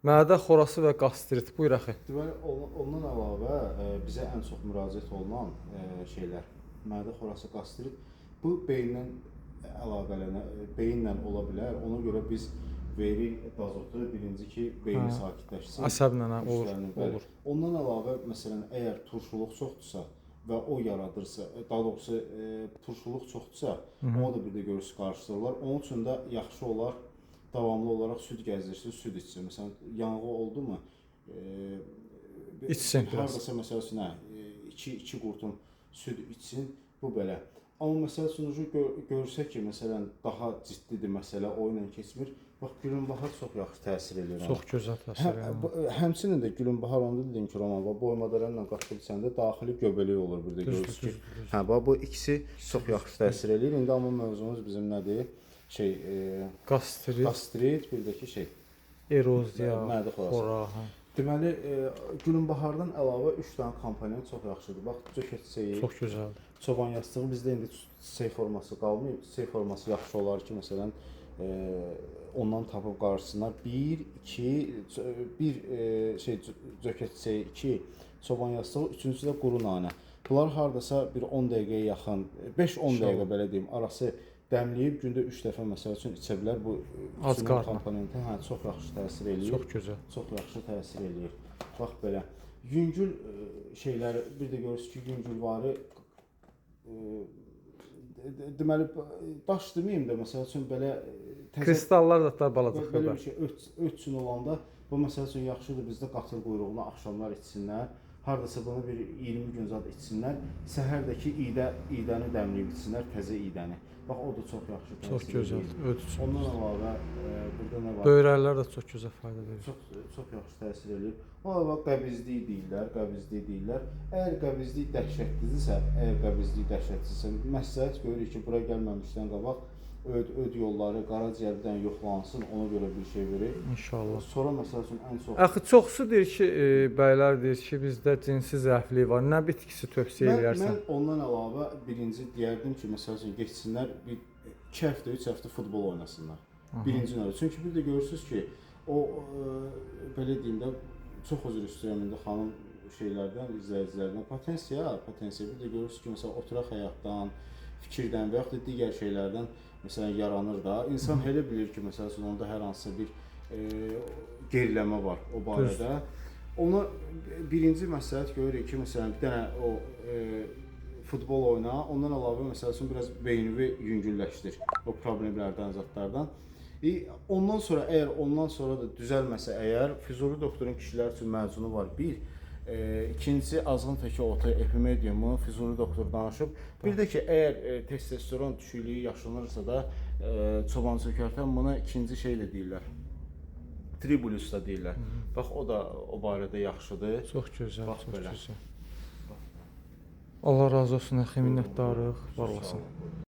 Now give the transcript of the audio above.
Mədə xorası və qastrit. Buyur axı. Deməli, ondan əlavə bizə ən çox müraciət olunan şeylər, mədə xorası, qastrit, bu beyinlə ola bilər. Ona görə biz veririk dazotu, birinci ki, beyni sakitləşsin. Əsəblə olur. Ondan əlavə, məsələn, əgər turşuluq çoxdursa və o yaradırsa, daha doğrusu turşuluq çoxdursa, ona da bir də görürsünüz qarışdırırlar. Onun üçün də yaxşı olar, davamlı olaraq süd gəzdirsin, süd içsin. Məsələn, yanğı oldu mu, İçsin. hardasa məsəl üçün, 2 qurtum süd içsin, bu belə. Amma məsəl üçün görsək ki, məsələn, daha ciddidir məsələ, o ilə keçmir. Bax, Gülünbahar çox yaxşı təsir edir. Çox gözəl təsir edir. Həmçinin də Gülünbahar, onu dedim ki, Roman, boymadarlarla qatılırsan daxili göbələk olur bir də görürsünüz ki. Bu ikisi çox yaxşı təsir edir. İndi amma mövzumuz bizim nədir? Qastrit, bir də ki, eroziya, mədə xorası. Deməli, Gülünbahardan əlavə 3 dənə komponent çox yaxşıdır. Bax, cökət çiçəyi, çox gözəldir. Çoban yastığı, bizdə indi çiçək forması qalmayıb. Çiçək forması yaxşı olar ki, məsələn, ondan tapıb qarşısınlar. Bir cökət çiçəyi, 2 çoban yastığı, üçüncüsü də quru nanə. Bunlar hardasa bir 10 dəqiqəyə yaxın, 5-10 dəqiqə belə deyim, arası dəmləyib gündə 3 dəfə məsəl üçün içə bilər. Bu komponenti çox yaxşı təsir eləyir. Çox gözəl. Çox yaxşı təsir eləyir. Bax belə. Yüngül şeyləri, bir də görürsünüz ki, yüngülvarı deməli, daş deməyim də, məsəl üçün belə kristallar da balaca. Belə bir şey, öt üçün olanda, bu məsəl üçün yaxşıdır bizdə qatır quyruğunu axşamlar içsinlər. Hardasa bunu bir 20 gün zad içsinlər. Səhərdəki iydəni dəmləyib içsinlər, təzə iydəni. Bax, o da çox yaxşı təsir edir. Çox gözəl. Ondan əlavə, burada nə var? Böyrəklər də çox gözəl fayda verir. Çox yaxşı təsir edir. Ona bax, qəbizlik deyirlər. Əgər qəbizlik dəhşətlidirsə, məsləhət görürük ki, bura gəlməmişdən qabaq öd yolları, qaraciyərdən yoxlansın, ona görə bir şey verir. İnşallah. Sonra məsəl üçün ən çox... Axı, çoxsu deyir ki, bəylər deyir ki, bizdə cinsi zəiflik var. Nə bitkisi tövsiyə edərsən? Mən ondan əlavə birinci deyərdim ki, məsəl üçün geçsinlər, 2 həftə, 3 həftə futbol oynasınlar. Birinci növdə. Çünki bir də görürsünüz ki, o, belə deyim də, çox özür istəyirəm indi xanım şeylərdən, izləyicilərdən, potensiya, bir də görürsünüz ki, məsələn, oturaq həyatdan, fikirdən və yaxud da digər şeylərdən məsələn yaranır da. İnsan elə bilir ki, məsəl üçün onda hər hansısa bir geriləmə var o barədə. Ona birinci məsləhət görürük ki, məsələn, bir dənə o futbol oyna, ondan əlavə məsəl üçün biraz beynini yüngülləşdir o problemlərdən, zatlardan. Ondan sonra, əgər ondan sonra da düzəlməsə əgər, Füzuli doktorun kişilər üçün məzunu var bir. İkincisi, azğın təki otu, epimediumu Füzuli doktor danışıb. Bir də ki, əgər testosteron düşüklüyü yaşanırsa da, çoban çökərtən buna ikinci şeylə deyirlər. Tribulus da deyirlər. Bax, o da o barədə yaxşıdır. Çox gözəl, çox gözəl. Allah razı olsun, əxi, minnətdarıq, var olasın.